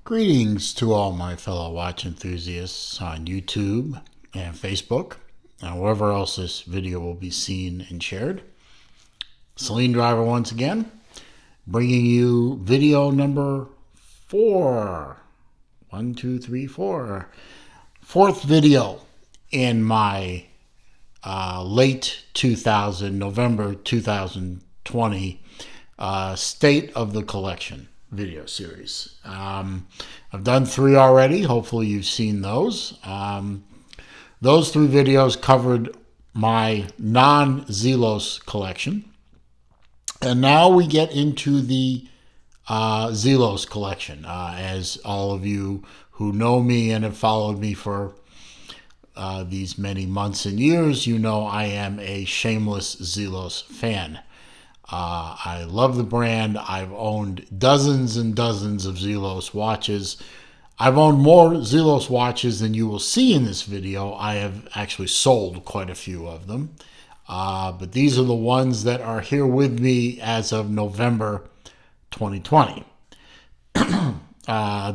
Greetings to all my fellow watch enthusiasts on YouTube and Facebook, and wherever else this video will be seen and shared. Celine Driver once again, bringing you video number 4. 1, 2, 3, 4. Fourth video in my late 2000, November 2020 State of the Collection video series. I've done 3 already. Hopefully you've seen those. Those 3 videos covered my non-Zelos collection. And now we get into the Zelos collection. As all of you who know me and have followed me for these many months and years, you know I am a shameless Zelos fan. I love the brand. I've owned dozens and dozens of Zelos watches. I've owned more Zelos watches than you will see in this video. I have actually sold quite a few of them. But these are the ones that are here with me as of November 2020.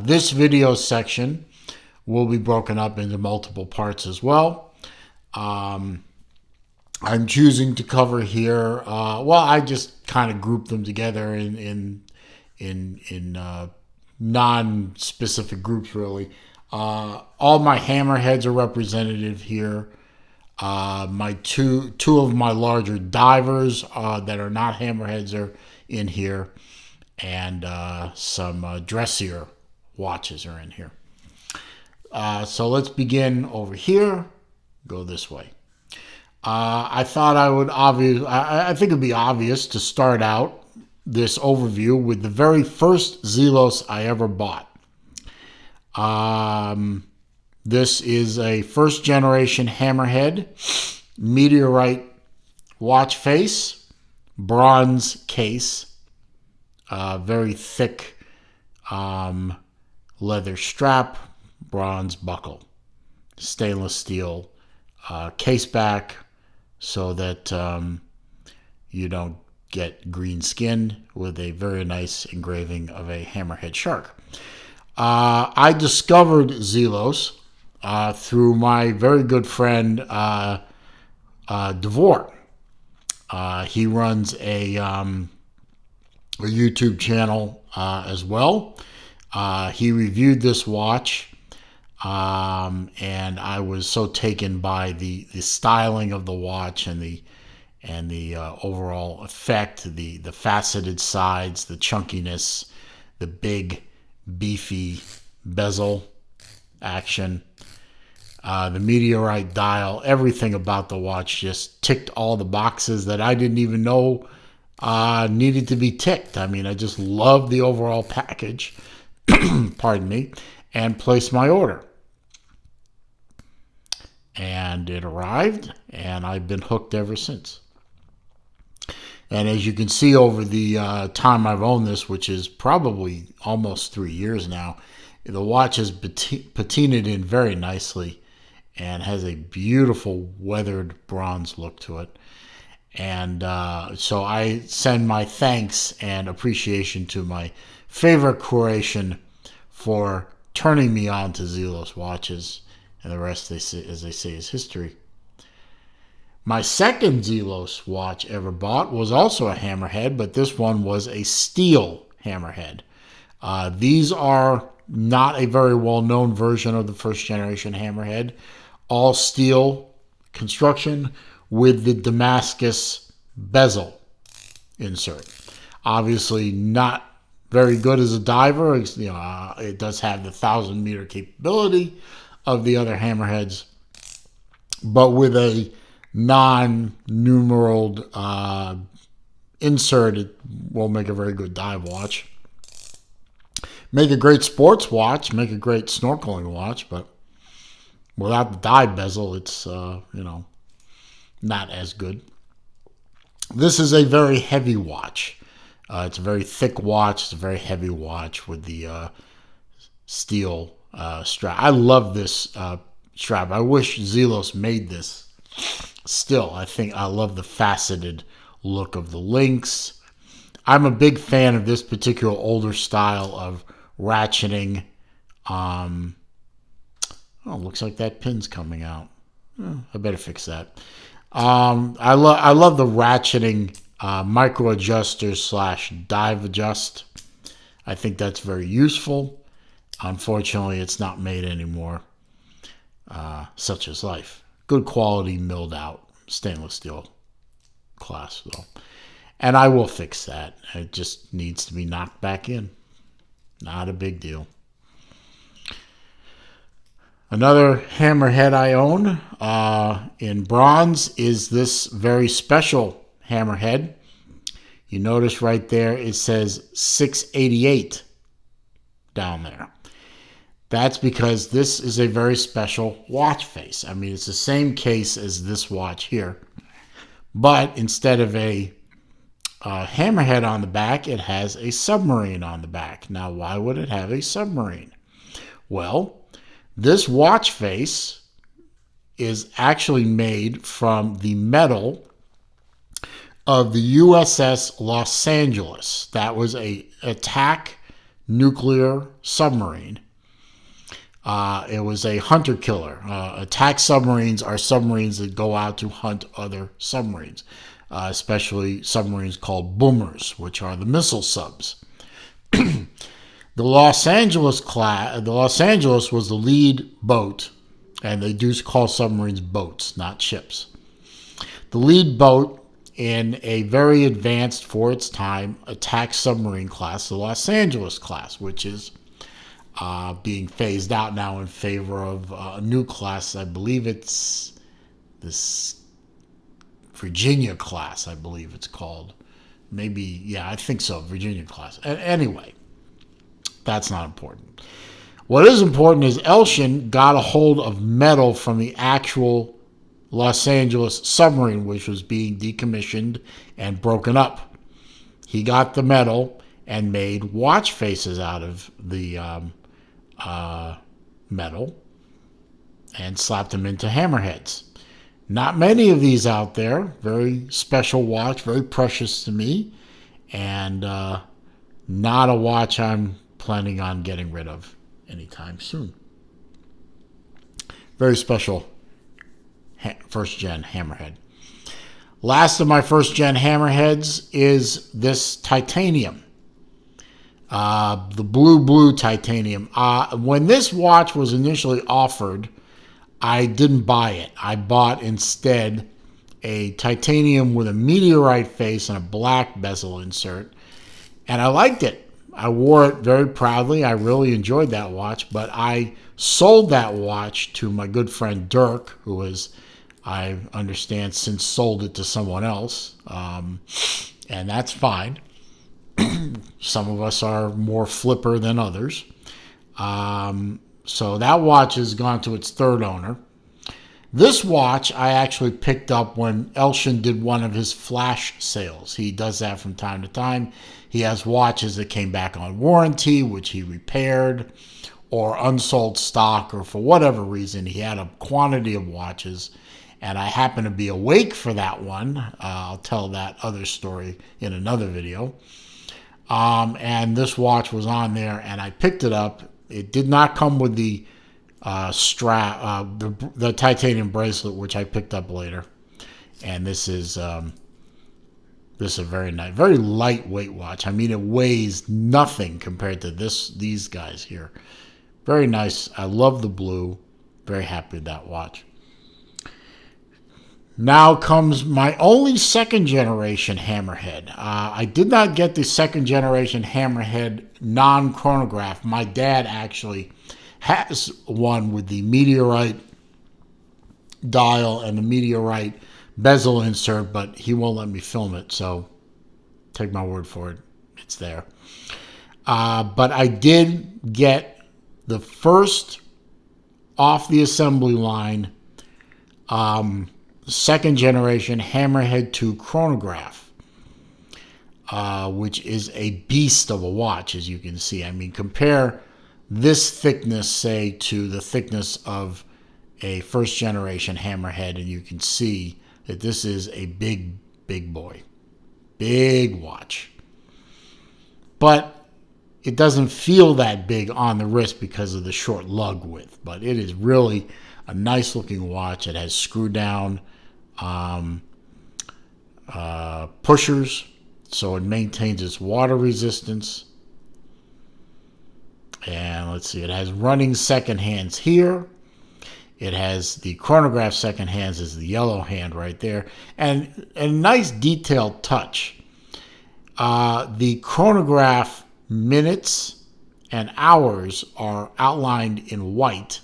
This video section will be broken up into multiple parts as well. I'm choosing to cover here. I just kind of group them together in non-specific groups, really. All my hammerheads are representative here. My two of my larger divers that are not hammerheads are in here, and some dressier watches are in here. So let's begin over here. Go this way. I thought I think it'd be obvious to start out this overview with the very first Zelos I ever bought. This is a first generation hammerhead, meteorite watch face, bronze case, very thick leather strap, bronze buckle, stainless steel case back, so that you don't get green skin, with a very nice engraving of a hammerhead shark. I discovered Zelos through my very good friend Devore. He runs a YouTube channel as well. He reviewed this watch. And I was so taken by the styling of the watch and the overall effect, the faceted sides, the chunkiness, the big beefy bezel action, the meteorite dial, everything about the watch just ticked all the boxes that I didn't even know needed to be ticked. I mean, I just loved the overall package, pardon me, and placed my order. And it arrived, and I've been hooked ever since. And as you can see over the time I've owned this, which is probably almost 3 years now, the watch is patinaed in very nicely and has a beautiful weathered bronze look to it. And so I send my thanks and appreciation to my favorite Croatian for turning me on to Zelos watches. And the rest, as they say, is history. My second Zelos watch ever bought was also a hammerhead, but this one was a steel hammerhead. These are not a very well-known version of the first generation hammerhead. All steel construction with the Damascus bezel insert. Obviously not very good as a diver. It does have the 1,000-meter capability of the other hammerheads, but with a non-numeraled insert, it won't make a very good dive watch. Make a great sports watch, make a great snorkeling watch, but without the dive bezel, it's not as good. This is a very heavy watch. It's a very thick watch. It's a very heavy watch with the steel strap. I love this strap. I wish Zelos made this still. I love the faceted look of the links. I'm a big fan of this particular older style of ratcheting Oh, looks like that pin's coming out. Oh, I better fix that. I love the ratcheting micro adjuster / dive adjust. I think that's very useful. Unfortunately, it's not made anymore. Such is life. Good quality milled out stainless steel class though. And I will fix that. It just needs to be knocked back in. Not a big deal. Another hammerhead I own in bronze is this very special hammerhead. You notice right there it says 688 down there. That's because this is a very special watch face. I mean, it's the same case as this watch here. But instead of a hammerhead on the back, it has a submarine on the back. Now, why would it have a submarine? Well, this watch face is actually made from the metal of the USS Los Angeles. That was a attack nuclear submarine. It was a hunter killer. Attack submarines are submarines that go out to hunt other submarines, especially submarines called boomers, which are the missile subs. The Los Angeles was the lead boat, and they do call submarines boats, not ships. The lead boat in a very advanced, for its time, attack submarine class, the Los Angeles class, which is being phased out now in favor of a new class. I believe it's this Virginia class, I believe it's called. Maybe, yeah, I think so, Virginia class. Anyway. That's not important. What is important is Elsian got a hold of metal from the actual Los Angeles submarine, which was being decommissioned and broken up. He got the metal and made watch faces out of the metal and slapped them into hammerheads. Not many of these out there. Very special watch, very precious to me, and not a watch I'm planning on getting rid of anytime soon. Very special first gen hammerhead. Last of my first gen hammerheads is this titanium. The blue titanium. When this watch was initially offered, I didn't buy it. I bought instead a titanium with a meteorite face and a black bezel insert, and I liked it. I wore it very proudly. I really enjoyed that watch, but I sold that watch to my good friend Dirk, who has, I understand, since sold it to someone else, and that's fine. Some of us are more flipper than others. So that watch has gone to its third owner. This watch I actually picked up when Elsian did one of his flash sales. He does that from time to time. He has watches that came back on warranty, which he repaired, or unsold stock, or for whatever reason, he had a quantity of watches, and I happened to be awake for that one. I'll tell that other story in another video. And this watch was on there, and I picked it up. It did not come with the strap, the titanium bracelet, which I picked up later. And this is a very nice, very lightweight watch. I mean, it weighs nothing compared to these guys here. Very nice. I love the blue. Very happy with that watch. Now comes my only second generation hammerhead. I did not get the second generation hammerhead non-chronograph. My dad actually has one with the meteorite dial and the meteorite bezel insert, but he won't let me film it, so take my word for it. It's there. But I did get the first off the assembly line second generation Hammerhead 2 chronograph, which is a beast of a watch, as you can see. I mean, compare this thickness, say, to the thickness of a first generation Hammerhead, and you can see that this is a big boy. Big watch. But it doesn't feel that big on the wrist because of the short lug width, but it is really a nice looking watch. It has screw down pushers, so it maintains its water resistance. And let's see, it has running second hands here. It has the chronograph second hands is the yellow hand right there. And a nice detailed touch. The chronograph minutes and hours are outlined in white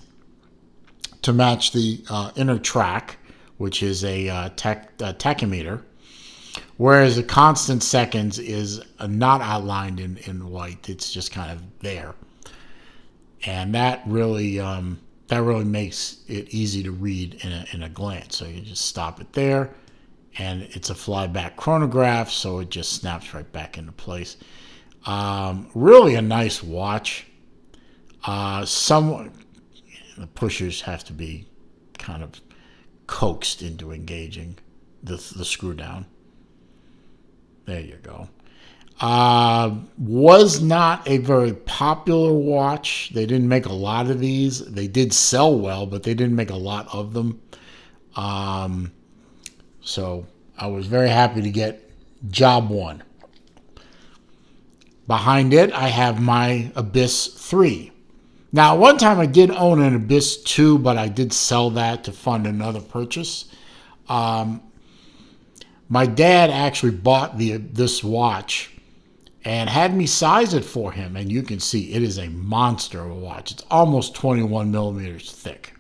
to match the inner track, which is a tachymeter, whereas the constant seconds is not outlined in white. It's just kind of there. And that really makes it easy to read in a glance. So you just stop it there, and it's a flyback chronograph, so it just snaps right back into place. Really a nice watch. The pushers have to be kind of coaxed into engaging the screw down. There you go. Was not a very popular watch. They didn't make a lot of these. They did sell well, but they didn't make a lot of them. So I was very happy to get job one. Behind it, I have my Abyss 3. Now, one time I did own an Abyss 2, but I did sell that to fund another purchase. My dad actually bought this watch and had me size it for him, and you can see it is a monster of a watch. It's almost 21 millimeters thick.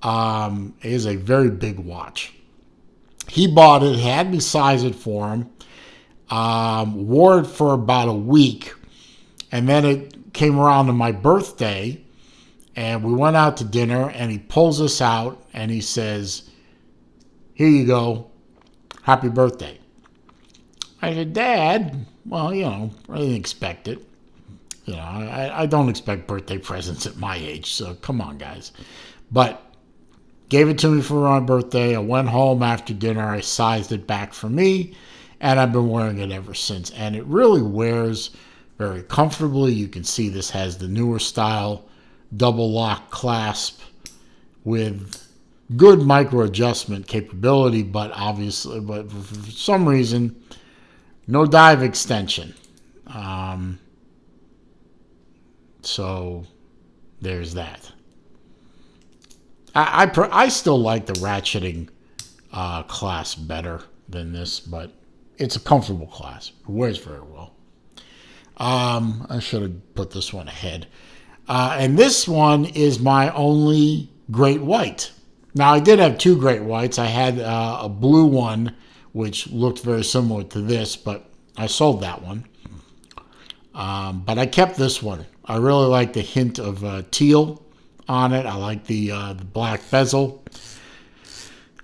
It is a very big watch. He bought it, had me size it for him, wore it for about a week, and then it came around to my birthday, and we went out to dinner, and he pulls us out, and he says, "Here you go, happy birthday." I said, "Dad, well, I didn't expect it. I don't expect birthday presents at my age, so come on, guys." But gave it to me for my birthday. I went home after dinner. I sized it back for me, and I've been wearing it ever since. And it really wears very comfortably. You can see this has the newer style double lock clasp with good micro adjustment capability, but for some reason, no dive extension. So there's that. I still like the ratcheting clasp better than this, but it's a comfortable clasp. It wears very well. I should have put this one ahead. And this one is my only great white. Now, I did have two great whites. I had a blue one, which looked very similar to this, but I sold that one. But I kept this one. I really like the hint of teal on it. I like the black bezel.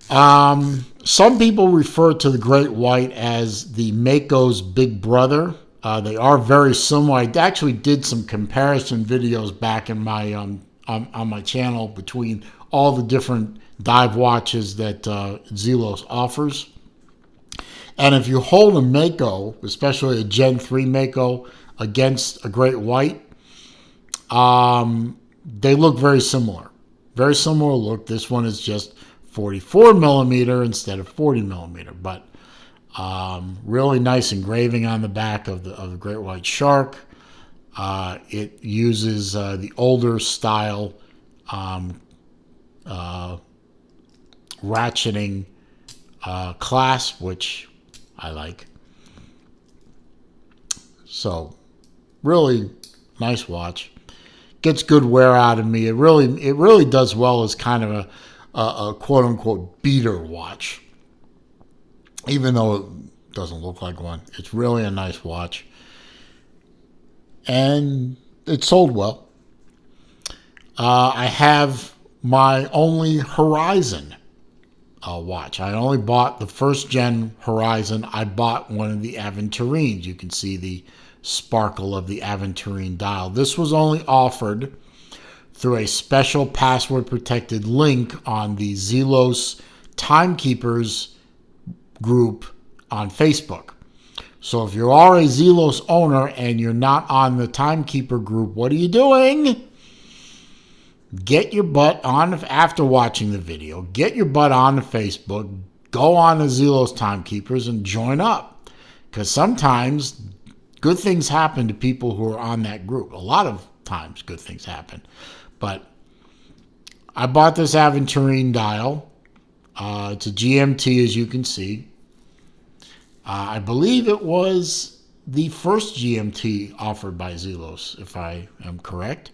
Some people refer to the great white as the Mako's big brother. They are very similar. I actually did some comparison videos back in my on my channel between all the different dive watches that Zelos offers. And if you hold a Mako, especially a Gen 3 Mako, against a great white, they look very similar. Very similar look. This one is just 44 millimeter instead of 40 millimeter, but really nice engraving on the back of the great white shark. It uses the older style ratcheting clasp, which I like. So really nice watch. Gets good wear out of me. It really does well as kind of a quote unquote beater watch. Even though it doesn't look like one. It's really a nice watch. And it sold well. I have my only Horizon watch. I only bought the first gen Horizon. I bought one of the Aventurines. You can see the sparkle of the Aventurine dial. This was only offered through a special password protected link on the Zelos Timekeepers group on Facebook. So if you are a Zelos owner and you're not on the Timekeeper group, what are you doing? Get your butt on, after watching the video, get your butt on to Facebook, go on to Zelos Timekeepers and join up. Because sometimes good things happen to people who are on that group. A lot of times good things happen. But I bought this Aventurine dial. It's a GMT, as you can see. I believe it was the first GMT offered by Zelos, if I am correct.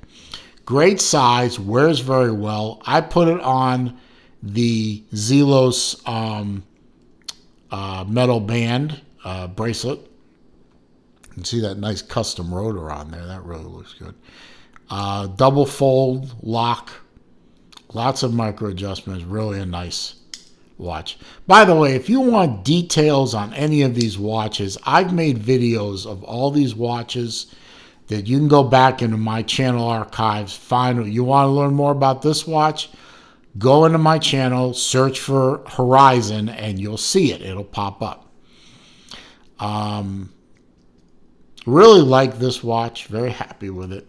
Great size, wears very well. I put it on the Zelos metal band bracelet. You can see that nice custom rotor on there. That really looks good. Double fold lock. Lots of micro adjustments. Really a nice watch. By the way, if you want details on any of these watches, I've made videos of all these watches that you can go back into my channel archives, find. You want to learn more about this watch, go into my channel, search for Horizon, and you'll see it. It'll pop up. Really like this watch. Very happy with it.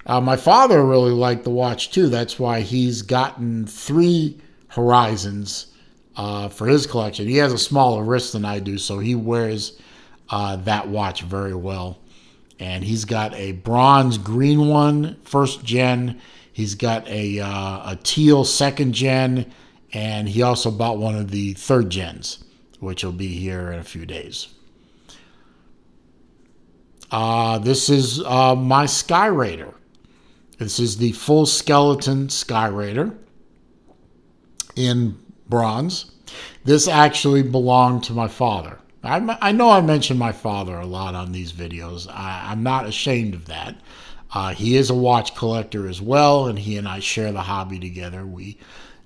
My father really liked the watch too. That's why he's gotten 3 Horizons for his collection. He has a smaller wrist than I do, so he wears that watch very well. And he's got a bronze green one, first gen. He's got a teal second gen, and he also bought one of the third gens, which will be here in a few days. This is my Skyraider. This is the full skeleton Skyraider in bronze. This actually belonged to my father. I know I mention my father a lot on these videos. I'm not ashamed of that. He is a watch collector as well, and he and I share the hobby together. We,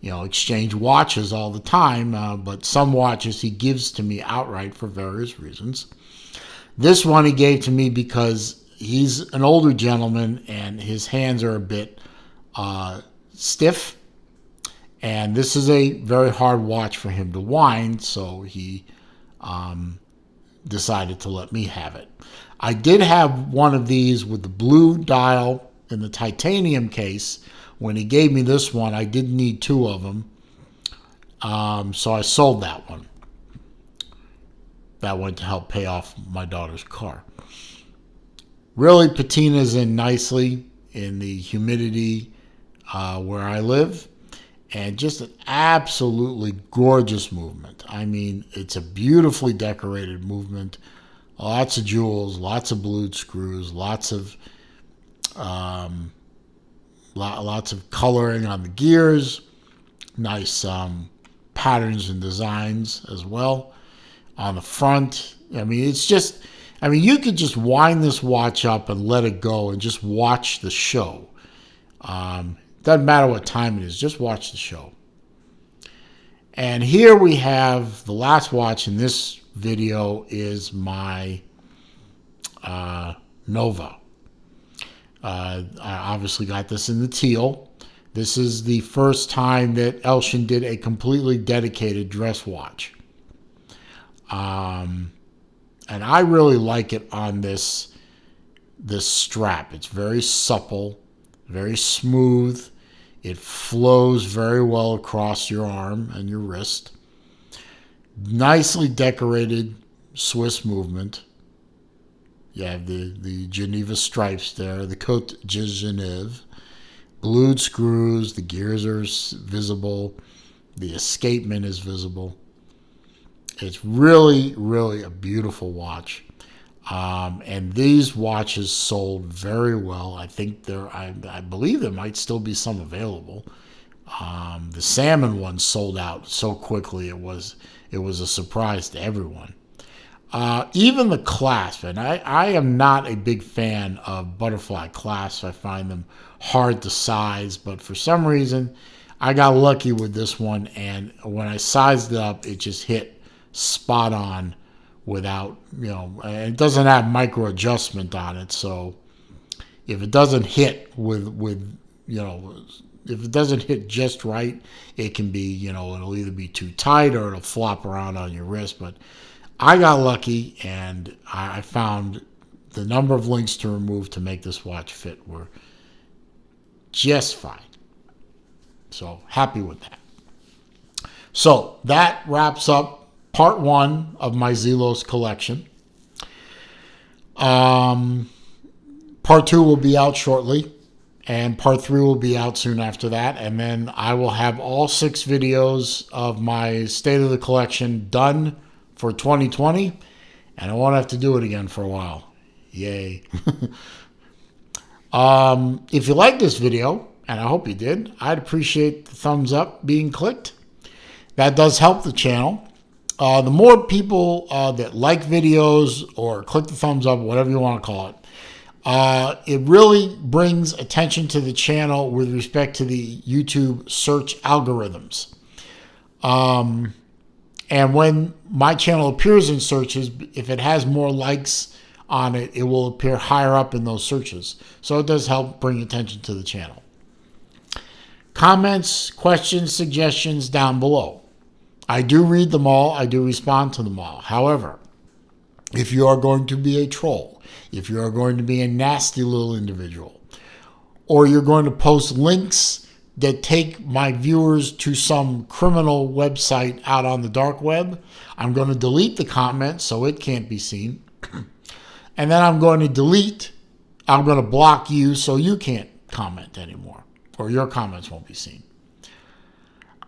exchange watches all the time, but some watches he gives to me outright for various reasons. This one he gave to me because he's an older gentleman and his hands are a bit stiff. And this is a very hard watch for him to wind, so he decided to let me have it. I did have one of these with the blue dial in the titanium case. When he gave me this one, I didn't need 2 of them, so I sold that one. That went to help pay off my daughter's car. Really patinas in nicely in the humidity where I live. And just an absolutely gorgeous movement. I mean, it's a beautifully decorated movement. Lots of jewels, lots of blued screws, lots of coloring on the gears. Nice patterns and designs as well on the front. I mean, you could just wind this watch up and let it go and just watch the show. Doesn't matter what time it is, just watch the show. And here we have the last watch in this video is my Nova. I obviously got this in the teal. This is the first time that Elsian did a completely dedicated dress watch. And I really like it on this strap. It's very supple, very smooth. It flows very well across your arm and your wrist. Nicely decorated Swiss movement. You have the Geneva stripes there, the Côte de Genève. Blued screws, the gears are visible. The escapement is visible. It's really, really a beautiful watch. And these watches sold very well. I think I believe there might still be some available. The salmon one sold out so quickly it was a surprise to everyone. Even the clasp, and I am not a big fan of butterfly clasps. I find them hard to size, but for some reason I got lucky with this one, and when I sized it up, it just hit spot on. Without, it doesn't have micro adjustment on it, so if it doesn't hit if it doesn't hit just right, it can be, it'll either be too tight or it'll flop around on your wrist. But I got lucky, and I found the number of links to remove to make this watch fit were just fine. So happy with that. So that wraps up part 1 of my Zelos collection. Part 2 will be out shortly, and part 3 will be out soon after that. And then I will have all 6 videos of my State of the Collection done for 2020, and I won't have to do it again for a while. Yay. If you like this video, and I hope you did, I'd appreciate the thumbs up being clicked. That does help the channel. The more people that like videos or click the thumbs up, whatever you want to call it, it really brings attention to the channel with respect to the YouTube search algorithms. And when my channel appears in searches, if it has more likes on it, it will appear higher up in those searches. So it does help bring attention to the channel. Comments, questions, suggestions down below. I do read them all. I do respond to them all. However, if you are going to be a troll, if you are going to be a nasty little individual, or you're going to post links that take my viewers to some criminal website out on the dark web, I'm going to delete the comment so it can't be seen. And then I'm going to block you so you can't comment anymore, or your comments won't be seen.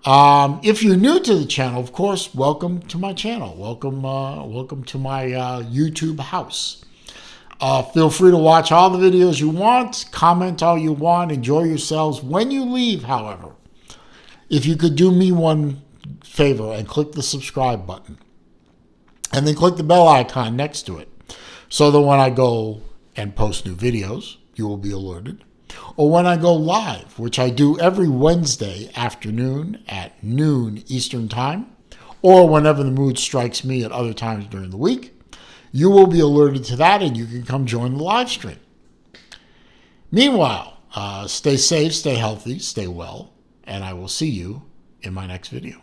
If you're new to the channel, of course, welcome to my channel. Welcome to my YouTube house. Feel free to watch all the videos you want, comment all you want, enjoy yourselves. When you leave, however, if you could do me one favor and click the subscribe button, and then click the bell icon next to it, so that when I go and post new videos, you will be alerted. Or when I go live, which I do every Wednesday afternoon at noon Eastern Time, or whenever the mood strikes me at other times during the week, you will be alerted to that, and you can come join the live stream. Meanwhile, stay safe, stay healthy, stay well, and I will see you in my next video.